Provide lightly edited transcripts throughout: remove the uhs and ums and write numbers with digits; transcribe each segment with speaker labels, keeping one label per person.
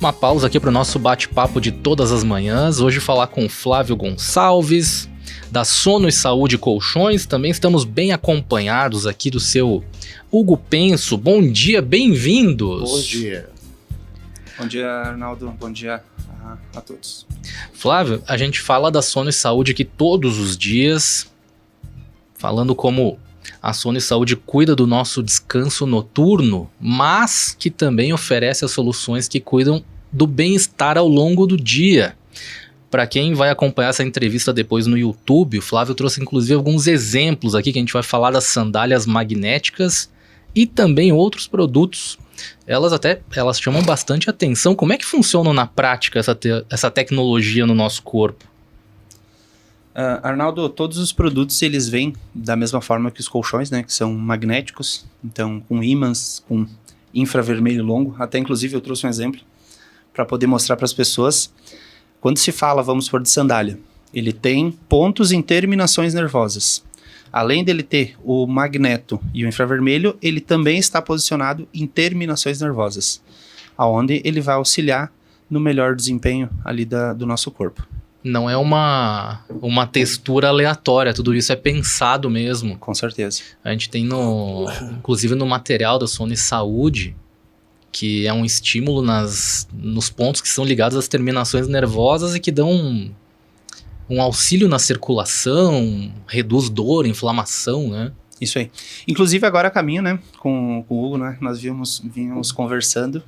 Speaker 1: Uma pausa aqui para o nosso bate-papo de todas as manhãs. Hoje falar com Flávio Gonçalves, da Sono e Saúde Colchões. Também estamos bem acompanhados aqui do seu Hugo Penso. Bom dia, bem-vindos.
Speaker 2: Bom dia.
Speaker 3: Bom dia, Arnaldo. Bom dia a todos.
Speaker 1: Flávio, a gente fala da Sono e Saúde aqui todos os dias, falando como a Sono e Saúde cuida do nosso descanso noturno, mas que também oferece as soluções que cuidam do bem-estar ao longo do dia. Para quem vai acompanhar essa entrevista depois no YouTube, o Flávio trouxe inclusive alguns exemplos aqui que a gente vai falar das sandálias magnéticas e também outros produtos. Elas chamam bastante atenção. Como é que funciona na prática essa tecnologia no nosso corpo?
Speaker 3: Arnaldo, todos os produtos eles vêm da mesma forma que os colchões, né, que são magnéticos, então com ímãs, com infravermelho longo. Até inclusive eu trouxe um exemplo para poder mostrar para as pessoas. Quando se fala, vamos por de sandália, ele tem pontos em terminações nervosas. Além dele ter o magneto e o infravermelho, ele também está posicionado em terminações nervosas, aonde ele vai auxiliar no melhor desempenho ali do nosso corpo.
Speaker 1: Não é uma textura aleatória, tudo isso é pensado mesmo.
Speaker 3: Com certeza.
Speaker 1: A gente tem inclusive no material da Sono e Saúde, que é um estímulo nos pontos que são ligados às terminações nervosas e que dão um auxílio na circulação, reduz dor, inflamação, né?
Speaker 3: Isso aí. Inclusive agora a caminho, né, com o Hugo, né, nós vínhamos conversando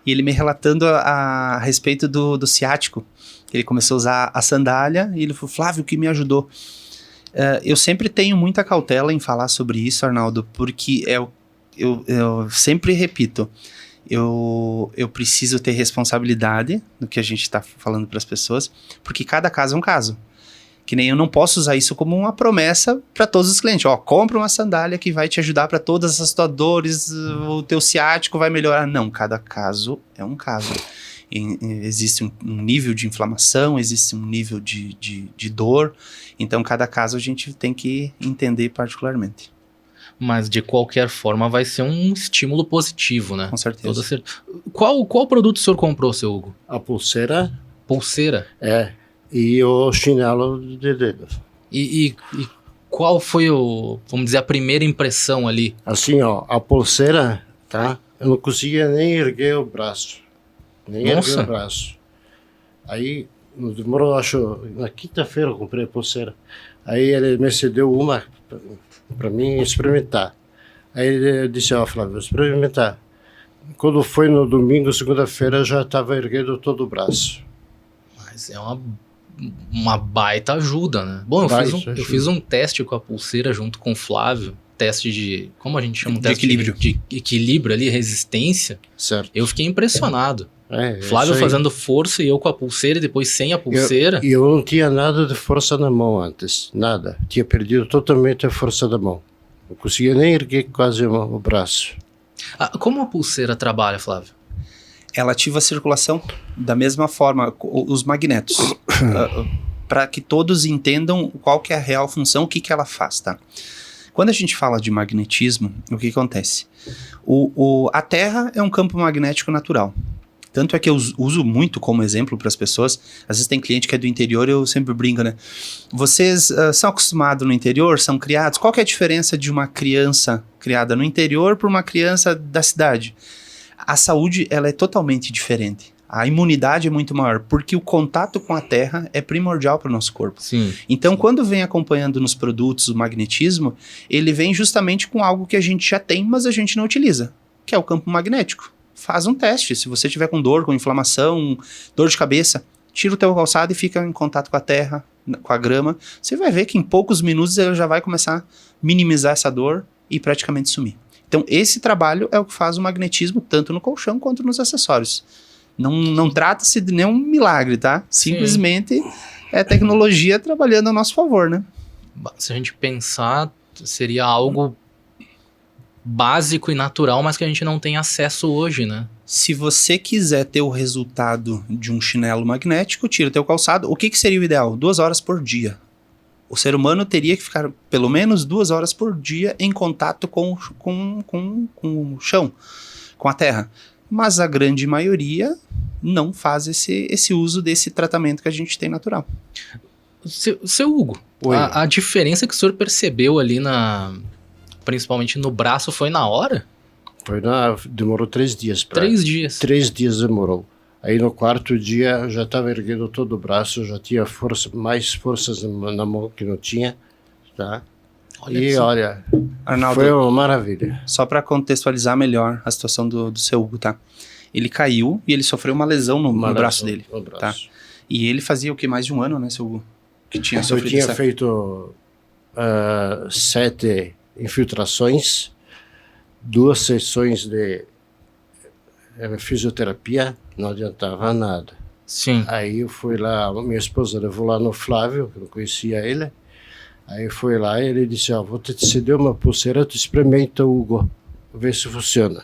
Speaker 3: e ele me relatando a respeito do ciático. Ele começou a usar a sandália e ele falou, Flávio, o que me ajudou? Eu sempre tenho muita cautela em falar sobre isso, Arnaldo, porque eu sempre repito, eu preciso ter responsabilidade no que a gente está falando para as pessoas, porque cada caso é um caso. Que nem eu não posso usar isso como uma promessa para todos os clientes. Ó, compra uma sandália que vai te ajudar para todas as tuas dores, o teu ciático vai melhorar. Não, cada caso é um caso. Existe um nível de inflamação, existe um nível de dor. Então, cada caso a gente tem que entender particularmente.
Speaker 1: Mas, de qualquer forma, vai ser um estímulo positivo, né?
Speaker 3: Com certeza.
Speaker 1: Qual produto o senhor comprou, seu Hugo?
Speaker 2: A pulseira.
Speaker 1: Pulseira?
Speaker 2: É. E o chinelo de dedo.
Speaker 1: E qual foi vamos dizer, a primeira impressão ali?
Speaker 2: Assim, ó, a pulseira, tá? Eu não conseguia nem erguer o braço.
Speaker 1: Nossa.
Speaker 2: Erguer o braço. Aí, demorou, acho, na quinta-feira eu comprei a pulseira. Aí ele me cedeu uma para mim experimentar. Aí ele disse, ó, Flávio, experimentar. Quando foi no domingo, segunda-feira, eu já estava erguendo todo o braço.
Speaker 1: Mas é uma baita ajuda, né? Bom, eu fiz um teste com a pulseira junto com o Flávio. Teste de, como a gente chama?
Speaker 3: De equilíbrio.
Speaker 1: De equilíbrio ali, resistência.
Speaker 2: Certo.
Speaker 1: Eu fiquei impressionado. Flávio fazendo força e eu com a pulseira e depois sem a pulseira.
Speaker 2: E eu não tinha nada de força na mão antes, nada. Tinha perdido totalmente a força da mão. Não conseguia nem erguer quase o braço.
Speaker 1: Como a pulseira trabalha, Flávio?
Speaker 3: Ela ativa a circulação da mesma forma, os magnetos, para que todos entendam qual que é a real função, o que ela faz, tá? Quando a gente fala de magnetismo, o que acontece? A Terra é um campo magnético natural. Tanto é que eu uso muito como exemplo para as pessoas. Às vezes tem cliente que é do interior, eu sempre brinco, né? Vocês são acostumados no interior, são criados? Qual que é a diferença de uma criança criada no interior para uma criança da cidade? A saúde, ela é totalmente diferente. A imunidade é muito maior, porque o contato com a terra é primordial para o nosso corpo.
Speaker 1: Sim.
Speaker 3: Então, quando vem acompanhando nos produtos o magnetismo, ele vem justamente com algo que a gente já tem, mas a gente não utiliza, que é o campo magnético. Faz um teste. Se você tiver com dor, com inflamação, dor de cabeça, tira o teu calçado e fica em contato com a terra, com a grama. Você vai ver que em poucos minutos ele já vai começar a minimizar essa dor e praticamente sumir. Então, esse trabalho é o que faz o magnetismo tanto no colchão quanto nos acessórios. Não trata-se de nenhum milagre, tá? Simplesmente é tecnologia trabalhando a nosso favor, né?
Speaker 1: Se a gente pensar, seria algo básico e natural, mas que a gente não tem acesso hoje, né?
Speaker 3: Se você quiser ter o resultado de um chinelo magnético, tira teu calçado. O que seria o ideal? 2 horas por dia. O ser humano teria que ficar pelo menos 2 horas por dia em contato com o chão, com a terra. mas a grande maioria não faz esse uso desse tratamento que a gente tem natural.
Speaker 1: Seu Hugo,
Speaker 2: Oi.
Speaker 1: a diferença que o senhor percebeu ali principalmente no braço foi na hora?
Speaker 2: Demorou 3 dias.
Speaker 1: 3 dias.
Speaker 2: 3 dias demorou. Aí no 4º dia eu já estava erguendo todo o braço, já tinha mais forças na mão que não tinha, tá? Olha,
Speaker 3: Arnaldo,
Speaker 2: foi uma maravilha.
Speaker 3: só para contextualizar melhor a situação do seu Hugo, tá? Ele caiu e ele sofreu uma lesão no braço dele,
Speaker 2: no braço.
Speaker 3: tá? E ele fazia o que, mais de um ano, né, seu Hugo? Que tinha
Speaker 2: Eu
Speaker 3: sofrido
Speaker 2: tinha feito 7 infiltrações, 2 sessões de fisioterapia, não adiantava nada.
Speaker 1: Sim.
Speaker 2: Aí eu fui lá, minha esposa levou lá no Flávio, que eu não conhecia ele. Aí foi lá e ele disse, vou te ceder uma pulseira, tu experimenta, Hugo, vê se funciona.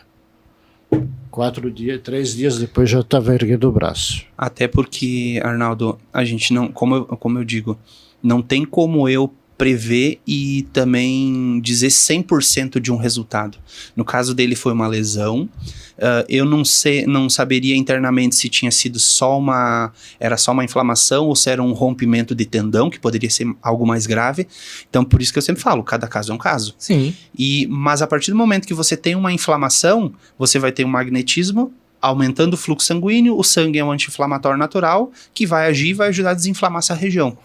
Speaker 2: 3 dias depois já estava erguendo o braço.
Speaker 3: Até porque, Arnaldo, a gente não, como eu digo, não tem como eu prever e também dizer 100% de um resultado. No caso dele foi uma lesão, eu não saberia internamente se tinha sido era só uma inflamação ou se era um rompimento de tendão, que poderia ser algo mais grave. Então, por isso que eu sempre falo, cada caso é um caso.
Speaker 1: Sim.
Speaker 3: Mas a partir do momento que você tem uma inflamação, você vai ter um magnetismo, aumentando o fluxo sanguíneo, o sangue é um anti-inflamatório natural, que vai agir e vai ajudar a desinflamar essa região.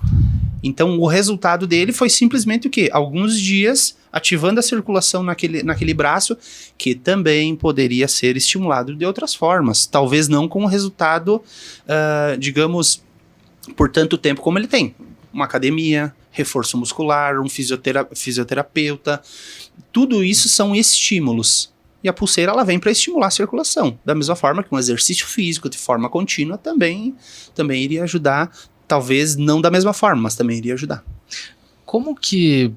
Speaker 3: Então, o resultado dele foi simplesmente o quê? Alguns dias ativando a circulação naquele braço, que também poderia ser estimulado de outras formas. Talvez não com o resultado, digamos, por tanto tempo como ele tem. Uma academia, reforço muscular, um fisioterapeuta. Tudo isso são estímulos. E a pulseira, ela vem para estimular a circulação. Da mesma forma que um exercício físico de forma contínua também iria ajudar. Talvez não da mesma forma, mas também iria ajudar.
Speaker 1: Como que,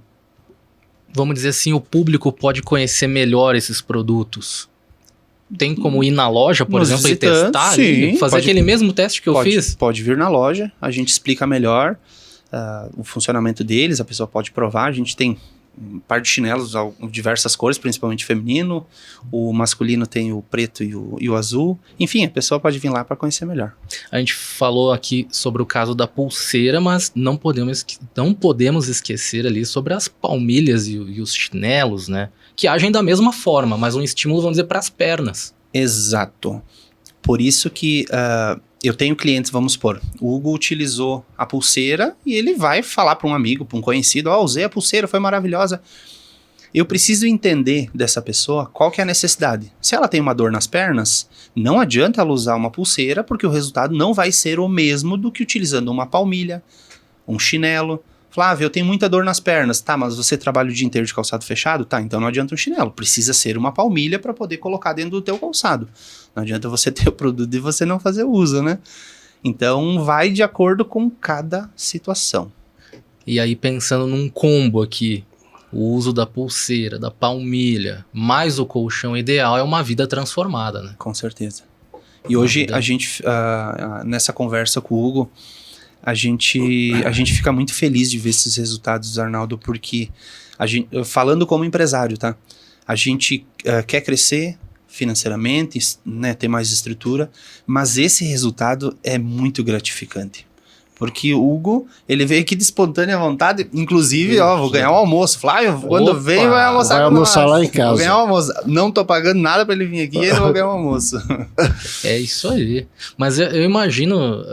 Speaker 1: vamos dizer assim, o público pode conhecer melhor esses produtos? Tem como ir na loja, por exemplo, e testar?
Speaker 3: Sim,
Speaker 1: fazer aquele mesmo teste que eu fiz?
Speaker 3: Pode vir na loja, a gente explica melhor o funcionamento deles, a pessoa pode provar. A gente tem um par de chinelos, diversas cores, principalmente feminino. O masculino tem o preto e o azul. Enfim, a pessoa pode vir lá para conhecer melhor.
Speaker 1: A gente falou aqui sobre o caso da pulseira, mas não podemos esquecer ali sobre as palmilhas e os chinelos, né? Que agem da mesma forma, mas um estímulo, vamos dizer, para as pernas.
Speaker 3: Exato. Por isso que eu tenho clientes, vamos supor, o Hugo utilizou a pulseira e ele vai falar para um amigo, para um conhecido, usei a pulseira, foi maravilhosa. Eu preciso entender dessa pessoa qual que é a necessidade. Se ela tem uma dor nas pernas, não adianta ela usar uma pulseira, porque o resultado não vai ser o mesmo do que utilizando uma palmilha, um chinelo. Flávio, eu tenho muita dor nas pernas. Tá, mas você trabalha o dia inteiro de calçado fechado? Tá, então não adianta um chinelo. Precisa ser uma palmilha para poder colocar dentro do teu calçado. Não adianta você ter o produto e você não fazer uso, né? Então vai de acordo com cada situação.
Speaker 1: E aí, pensando num combo aqui, o uso da pulseira, da palmilha, mais o colchão ideal é uma vida transformada, né?
Speaker 3: Com certeza. E hoje a gente, nessa conversa com o Hugo, a gente fica muito feliz de ver esses resultados, Arnaldo, porque falando como empresário, tá? A gente quer crescer financeiramente, né, ter mais estrutura, mas esse resultado é muito gratificante. Porque o Hugo, ele veio aqui de espontânea vontade, inclusive, vou ganhar um almoço. Flávio, quando vem, vai almoçar
Speaker 2: vai almoçar lá em casa.
Speaker 3: Vou ganhar um almoço. Não tô pagando nada pra ele vir aqui e ele vai ganhar um almoço.
Speaker 1: É isso aí. Mas eu imagino...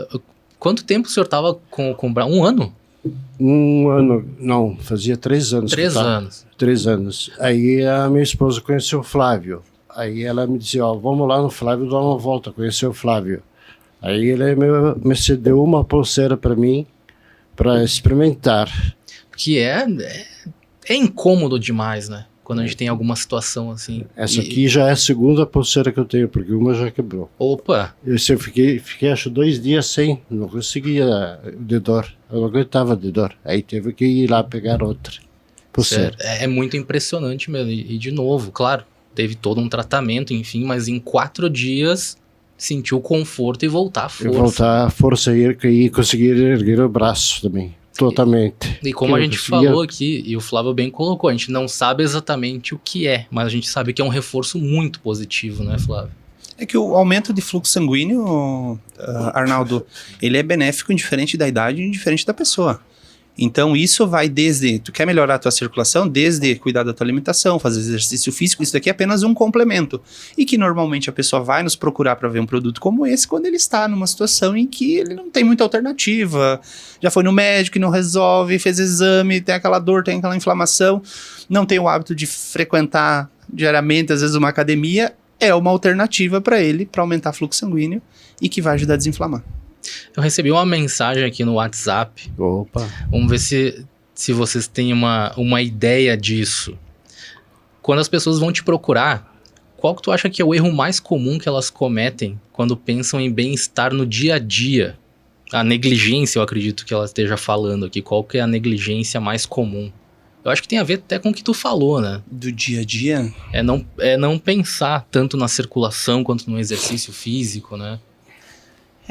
Speaker 1: Quanto tempo o senhor tava com um ano?
Speaker 2: 1 ano, não, fazia 3 anos.
Speaker 1: 3 anos.
Speaker 2: 3 anos. Aí a minha esposa conheceu o Flávio. Aí ela me disse, vamos lá no Flávio dar uma volta, conhecer o Flávio. Aí ele me cedeu uma pulseira para mim, para experimentar.
Speaker 1: Que é incômodo demais, né? Quando a gente tem alguma situação assim.
Speaker 2: Essa aqui já é a segunda pulseira que eu tenho, porque uma já quebrou.
Speaker 1: Opa!
Speaker 2: Eu fiquei acho 2 dias sem, não conseguia de dor. Eu não aguentava de dor. Aí teve que ir lá pegar outra pulseira.
Speaker 1: É muito impressionante mesmo. E de novo, claro, teve todo um tratamento, enfim, mas em 4 dias sentiu o conforto e voltar à força.
Speaker 2: E voltar à força e conseguir erguer o braço também. Totalmente.
Speaker 1: E como a gente falou aqui, e o Flávio bem colocou, a gente não sabe exatamente o que é, mas a gente sabe que é um reforço muito positivo, né, Flávio?
Speaker 3: É que o aumento de fluxo sanguíneo, Arnaldo, ele é benéfico indiferente da idade e indiferente da pessoa. Então isso vai desde, tu quer melhorar a tua circulação, desde cuidar da tua alimentação, fazer exercício físico, isso daqui é apenas um complemento. E que normalmente a pessoa vai nos procurar para ver um produto como esse quando ele está numa situação em que ele não tem muita alternativa. Já foi no médico e não resolve, fez exame, tem aquela dor, tem aquela inflamação, não tem o hábito de frequentar diariamente, às vezes, uma academia, é uma alternativa para ele, para aumentar o fluxo sanguíneo e que vai ajudar a desinflamar.
Speaker 1: Eu recebi uma mensagem aqui no WhatsApp.
Speaker 2: Opa.
Speaker 1: Vamos ver se vocês têm uma ideia disso. Quando as pessoas vão te procurar, qual que tu acha que é o erro mais comum que elas cometem quando pensam em bem-estar no dia a dia? A negligência, eu acredito que ela esteja falando aqui. Qual que é a negligência mais comum? Eu acho que tem a ver até com o que tu falou, né?
Speaker 3: Do dia a dia?
Speaker 1: É não pensar tanto na circulação quanto no exercício físico, né?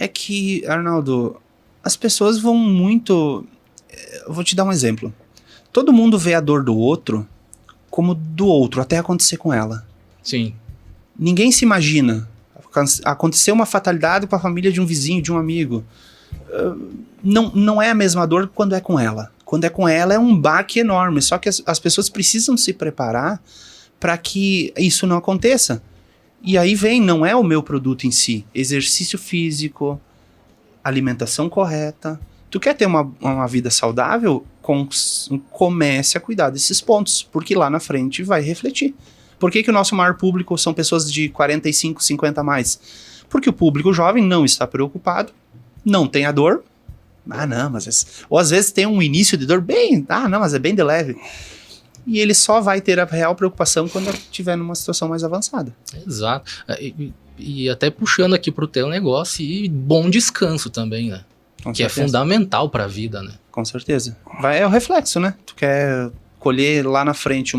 Speaker 3: É que, Arnaldo, as pessoas vão muito... Eu vou te dar um exemplo. Todo mundo vê a dor do outro como do outro, até acontecer com ela.
Speaker 1: Sim.
Speaker 3: Ninguém se imagina. Aconteceu uma fatalidade com a família de um vizinho, de um amigo. Não é a mesma dor quando é com ela. Quando é com ela é um baque enorme. Só que as pessoas precisam se preparar para que isso não aconteça. E aí não é o meu produto em si. Exercício físico, alimentação correta. Tu quer ter uma vida saudável? Comece a cuidar desses pontos, porque lá na frente vai refletir. Por que o nosso maior público são pessoas de 45, 50 a mais? Porque o público jovem não está preocupado, não tem a dor. Ou às vezes tem um início de dor mas é bem de leve. E ele só vai ter a real preocupação quando estiver numa situação mais avançada.
Speaker 1: Exato. E até puxando aqui pro teu negócio, e bom descanso também, né? Que é fundamental pra vida, né?
Speaker 3: Com certeza. É o reflexo, né? Tu quer colher lá na frente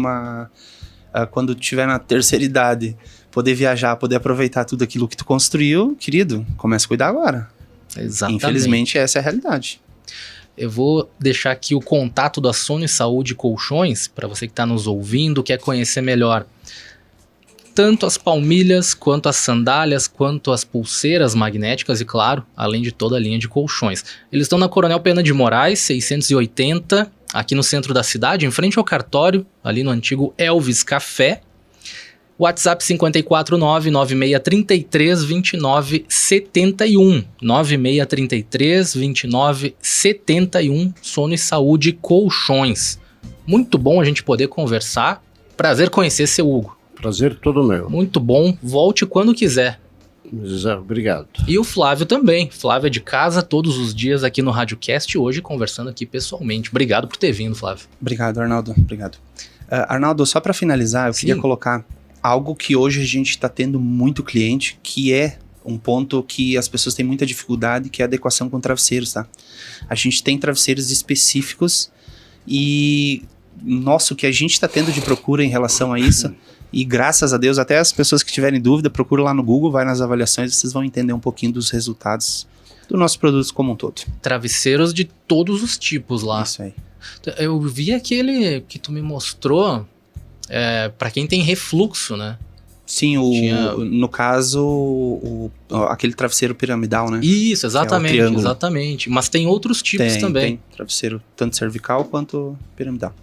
Speaker 3: quando tiver na terceira idade, poder viajar, poder aproveitar tudo aquilo que tu construiu, querido, comece a cuidar agora.
Speaker 1: Exatamente.
Speaker 3: Infelizmente, essa é a realidade.
Speaker 1: Eu vou deixar aqui o contato da Sony Saúde Colchões, para você que está nos ouvindo, quer conhecer melhor tanto as palmilhas, quanto as sandálias, quanto as pulseiras magnéticas e, claro, além de toda a linha de colchões. Eles estão na Coronel Pena de Moraes, 680, aqui no centro da cidade, em frente ao cartório, ali no antigo Elvis Café. WhatsApp 549-9633-2971. 9633-2971. Sono e Saúde Colchões. Muito bom a gente poder conversar. Prazer conhecer seu Hugo.
Speaker 2: Prazer todo meu.
Speaker 1: Muito bom. Volte quando quiser.
Speaker 2: Obrigado.
Speaker 1: E o Flávio também. Flávio é de casa todos os dias aqui no RádioCast, hoje conversando aqui pessoalmente. Obrigado por ter vindo, Flávio.
Speaker 3: Obrigado, Arnaldo. Obrigado. Arnaldo, só para finalizar, eu queria colocar algo que hoje a gente está tendo muito cliente, que é um ponto que as pessoas têm muita dificuldade, que é a adequação com travesseiros, tá? A gente tem travesseiros específicos e, o que a gente está tendo de procura em relação a isso, e graças a Deus, até as pessoas que tiverem dúvida, procura lá no Google, vai nas avaliações, vocês vão entender um pouquinho dos resultados do nosso produto como um todo.
Speaker 1: Travesseiros de todos os tipos lá.
Speaker 3: Isso aí.
Speaker 1: Eu vi aquele que tu me mostrou, para quem tem refluxo, né?
Speaker 3: Sim, no caso, aquele travesseiro piramidal, né?
Speaker 1: Isso, exatamente,
Speaker 3: é o
Speaker 1: exatamente. Mas tem outros tipos também.
Speaker 3: Tem travesseiro tanto cervical quanto piramidal.